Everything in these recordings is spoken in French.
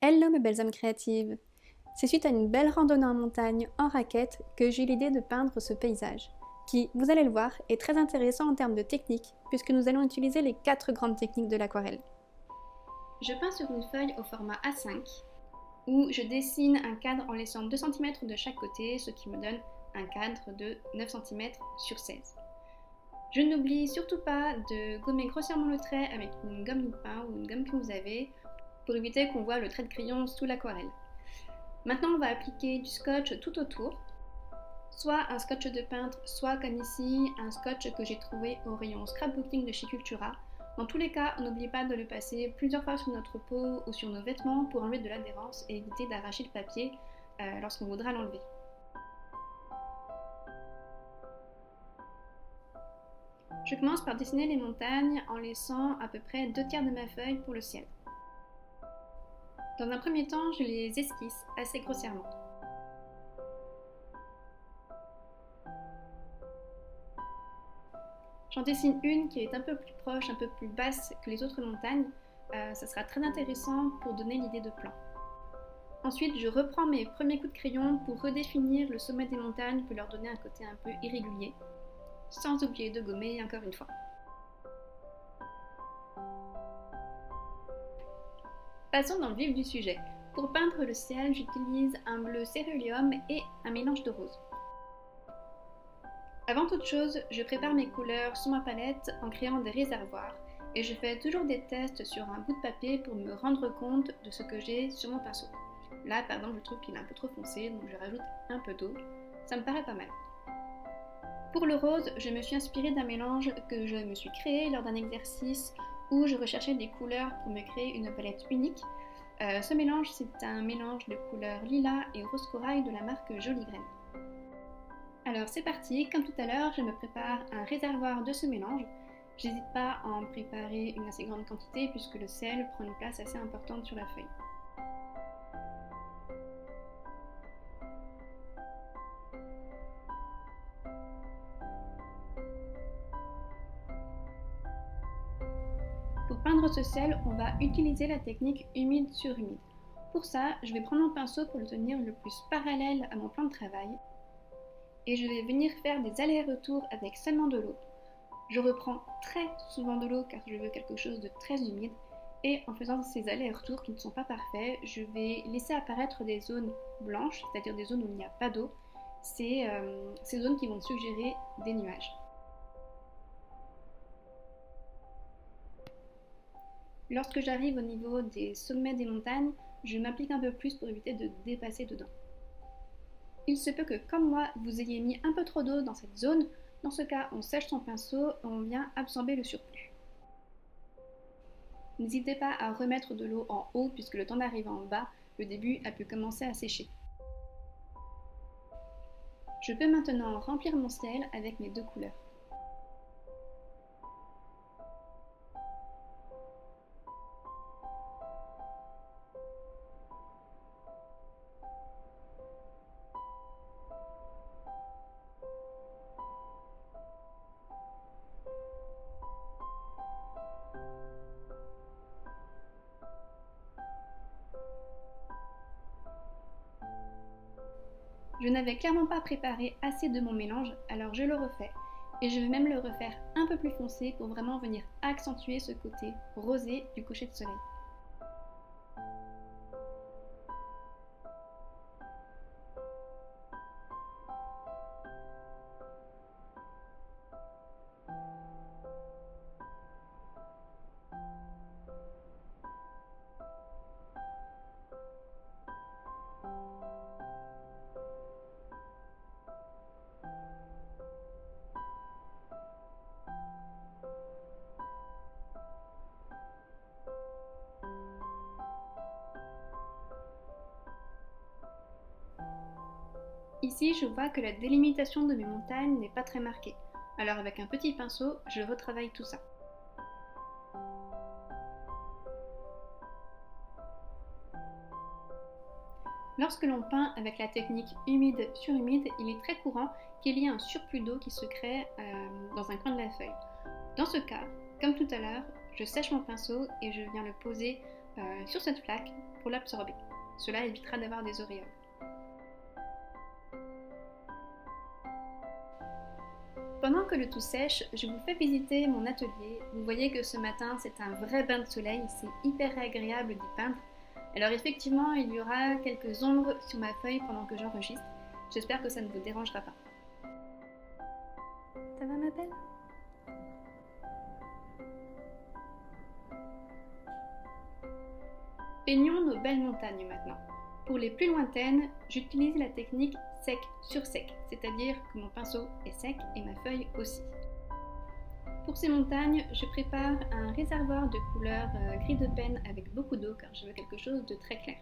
Hello mes belles âmes créatives! C'est suite à une belle randonnée en montagne en raquette que j'ai eu l'idée de peindre ce paysage, qui, vous allez le voir, est très intéressant en termes de technique, puisque nous allons utiliser les 4 grandes techniques de l'aquarelle. Je peins sur une feuille au format A5, où je dessine un cadre en laissant 2 cm de chaque côté, ce qui me donne un cadre de 9 cm sur 16. Je n'oublie surtout pas de gommer grossièrement le trait avec une gomme de pain ou une gomme que vous avez, pour éviter qu'on voit le trait de crayon sous l'aquarelle. Maintenant, on va appliquer du scotch tout autour, soit un scotch de peintre, soit comme ici, un scotch que j'ai trouvé au rayon scrapbooking de chez Cultura. Dans tous les cas, on n'oublie pas de le passer plusieurs fois sur notre peau ou sur nos vêtements pour enlever de l'adhérence et éviter d'arracher le papier lorsqu'on voudra l'enlever. Je commence par dessiner les montagnes en laissant à peu près 2/3 de ma feuille pour le ciel. Dans un premier temps, je les esquisse assez grossièrement. J'en dessine une qui est un peu plus proche, un peu plus basse que les autres montagnes. Ça sera très intéressant pour donner l'idée de plan. Ensuite, je reprends mes premiers coups de crayon pour redéfinir le sommet des montagnes pour leur donner un côté un peu irrégulier, sans oublier de gommer encore une fois. Passons dans le vif du sujet. Pour peindre le ciel, j'utilise un bleu céruléum et un mélange de rose. Avant toute chose, je prépare mes couleurs sur ma palette en créant des réservoirs et je fais toujours des tests sur un bout de papier pour me rendre compte de ce que j'ai sur mon pinceau. Là, par exemple, je trouve qu'il est un peu trop foncé, donc je rajoute un peu d'eau. Ça me paraît pas mal. Pour le rose, je me suis inspirée d'un mélange que je me suis créé lors d'un exercice où je recherchais des couleurs pour me créer une palette unique. Ce mélange, c'est un mélange de couleurs lilas et rose corail de la marque Jolie Graine. Alors c'est parti, comme tout à l'heure, je me prépare un réservoir de ce mélange. J'hésite pas à en préparer une assez grande quantité puisque le sel prend une place assez importante sur la feuille. Pour peindre ce sel, on va utiliser la technique humide sur humide. Pour ça, je vais prendre mon pinceau pour le tenir le plus parallèle à mon plan de travail et je vais venir faire des allers-retours avec seulement de l'eau. Je reprends très souvent de l'eau car je veux quelque chose de très humide et en faisant ces allers-retours qui ne sont pas parfaits, je vais laisser apparaître des zones blanches, c'est-à-dire des zones où il n'y a pas d'eau. C'est ces zones qui vont suggérer des nuages. Lorsque j'arrive au niveau des sommets des montagnes, je m'applique un peu plus pour éviter de dépasser dedans. Il se peut que, comme moi, vous ayez mis un peu trop d'eau dans cette zone. Dans ce cas, on sèche son pinceau et on vient absorber le surplus. N'hésitez pas à remettre de l'eau en haut puisque le temps d'arriver en bas, le début a pu commencer à sécher. Je peux maintenant remplir mon ciel avec mes deux couleurs. Je n'avais clairement pas préparé assez de mon mélange, alors je le refais. Et je vais même le refaire un peu plus foncé pour vraiment venir accentuer ce côté rosé du coucher de soleil. Ici, je vois que la délimitation de mes montagnes n'est pas très marquée. Alors avec un petit pinceau, je retravaille tout ça. Lorsque l'on peint avec la technique humide sur humide, il est très courant qu'il y ait un surplus d'eau qui se crée dans un coin de la feuille. Dans ce cas, comme tout à l'heure, je sèche mon pinceau et je viens le poser sur cette flaque pour l'absorber. Cela évitera d'avoir des auréoles. Pendant que le tout sèche, je vous fais visiter mon atelier. Vous voyez que ce matin, c'est un vrai bain de soleil, c'est hyper agréable d'y peindre. Alors effectivement, il y aura quelques ombres sur ma feuille pendant que j'enregistre. J'espère que ça ne vous dérangera pas. Ça va ma belle ? Peignons nos belles montagnes maintenant. Pour les plus lointaines, j'utilise la technique sec sur sec, c'est-à-dire que mon pinceau est sec et ma feuille aussi. Pour ces montagnes, je prépare un réservoir de couleur gris de peine avec beaucoup d'eau car je veux quelque chose de très clair.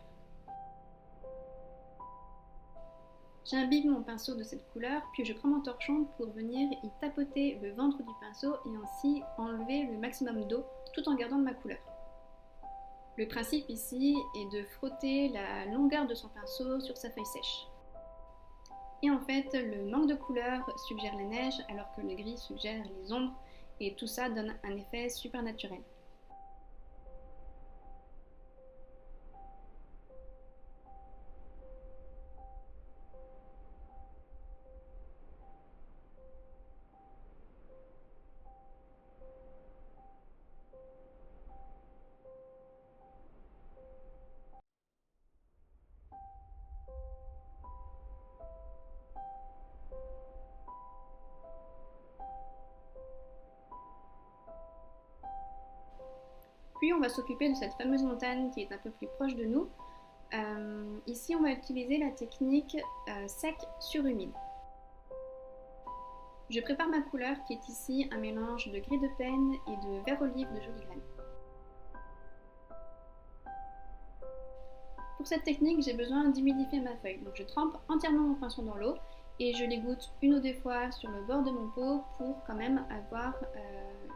J'imbibe mon pinceau de cette couleur, puis je prends mon torchon pour venir y tapoter le ventre du pinceau et ainsi enlever le maximum d'eau tout en gardant ma couleur. Le principe ici est de frotter la longueur de son pinceau sur sa feuille sèche. Et en fait, le manque de couleur suggère la neige alors que le gris suggère les ombres et tout ça donne un effet super naturel. Puis on va s'occuper de cette fameuse montagne qui est un peu plus proche de nous. Ici on va utiliser la technique sec sur humide. Je prépare ma couleur qui est ici un mélange de gris de peine et de vert olive de jolie graine. Pour cette technique, j'ai besoin d'humidifier ma feuille. Donc je trempe entièrement mon pinceau dans l'eau et je l'égoutte une ou deux fois sur le bord de mon pot pour quand même avoir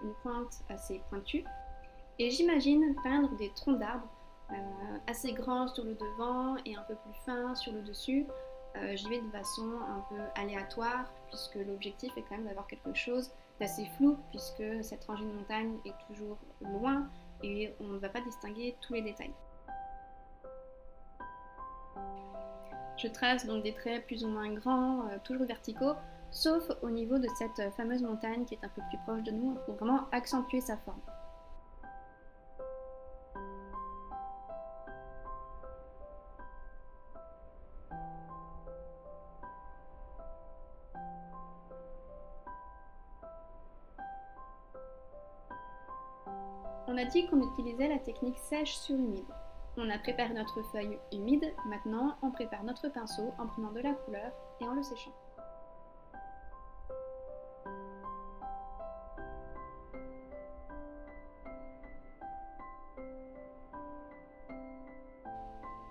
une pointe assez pointue. Et j'imagine peindre des troncs d'arbres assez grands sur le devant et un peu plus fins sur le dessus. J'y vais de façon un peu aléatoire puisque l'objectif est quand même d'avoir quelque chose d'assez flou puisque cette rangée de montagnes est toujours loin et on ne va pas distinguer tous les détails. Je trace donc des traits plus ou moins grands, toujours verticaux, sauf au niveau de cette fameuse montagne qui est un peu plus proche de nous pour vraiment accentuer sa forme. On a dit qu'on utilisait la technique sèche sur humide. On a préparé notre feuille humide, maintenant on prépare notre pinceau en prenant de la couleur et en le séchant.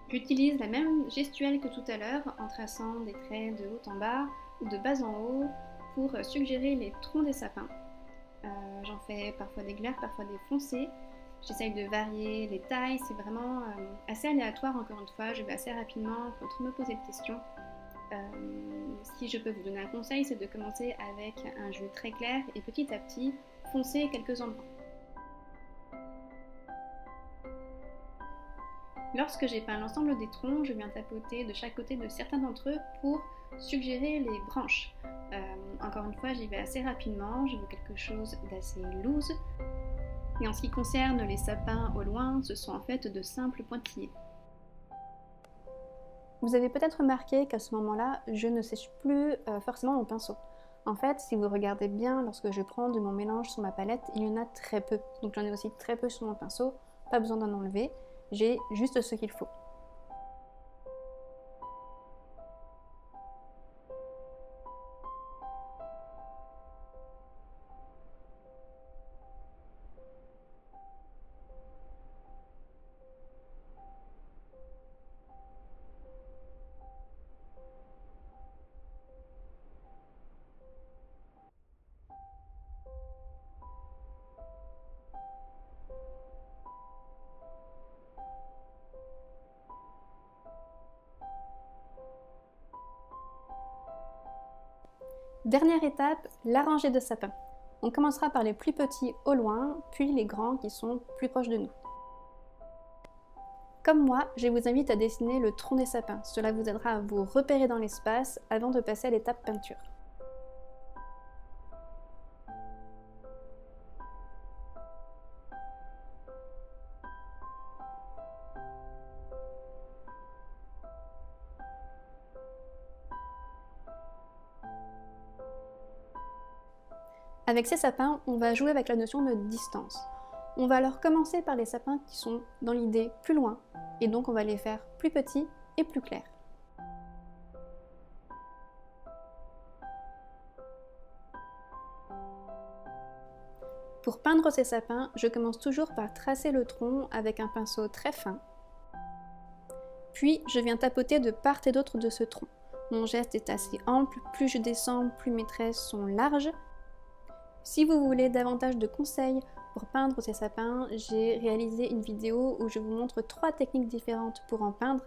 J'utilise la même gestuelle que tout à l'heure en traçant des traits de haut en bas ou de bas en haut pour suggérer les troncs des sapins. J'en fais parfois des clairs, parfois des foncés. J'essaye de varier les tailles, c'est vraiment assez aléatoire encore une fois, je vais assez rapidement pour trop me poser de questions. Si je peux vous donner un conseil, c'est de commencer avec un jeu très clair et petit à petit foncer quelques endroits. Lorsque j'ai peint l'ensemble des troncs, je viens tapoter de chaque côté de certains d'entre eux pour suggérer les branches. Encore une fois, j'y vais assez rapidement, je veux quelque chose d'assez loose. Et en ce qui concerne les sapins au loin, ce sont en fait de simples pointillés. Vous avez peut-être remarqué qu'à ce moment-là, je ne sèche plus forcément mon pinceau. En fait, si vous regardez bien, lorsque je prends de mon mélange sur ma palette, il y en a très peu. Donc j'en ai aussi très peu sur mon pinceau, pas besoin d'en enlever, j'ai juste ce qu'il faut. Dernière étape, la rangée de sapins. On commencera par les plus petits au loin, puis les grands qui sont plus proches de nous. Comme moi, je vous invite à dessiner le tronc des sapins. Cela vous aidera à vous repérer dans l'espace avant de passer à l'étape peinture. Avec ces sapins, on va jouer avec la notion de distance. On va alors commencer par les sapins qui sont dans l'idée plus loin, et donc on va les faire plus petits et plus clairs. Pour peindre ces sapins, je commence toujours par tracer le tronc avec un pinceau très fin. Puis je viens tapoter de part et d'autre de ce tronc. Mon geste est assez ample, plus je descends, plus mes traits sont larges. Si vous voulez davantage de conseils pour peindre ces sapins, j'ai réalisé une vidéo où je vous montre 3 techniques différentes pour en peindre.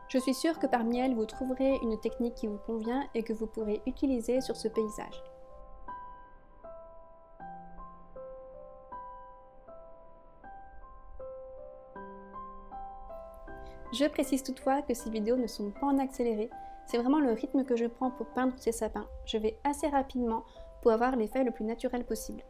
Je suis sûre que parmi elles, vous trouverez une technique qui vous convient et que vous pourrez utiliser sur ce paysage. Je précise toutefois que ces vidéos ne sont pas en accéléré, c'est vraiment le rythme que je prends pour peindre ces sapins. Je vais assez rapidement pour avoir l'effet le plus naturel possible.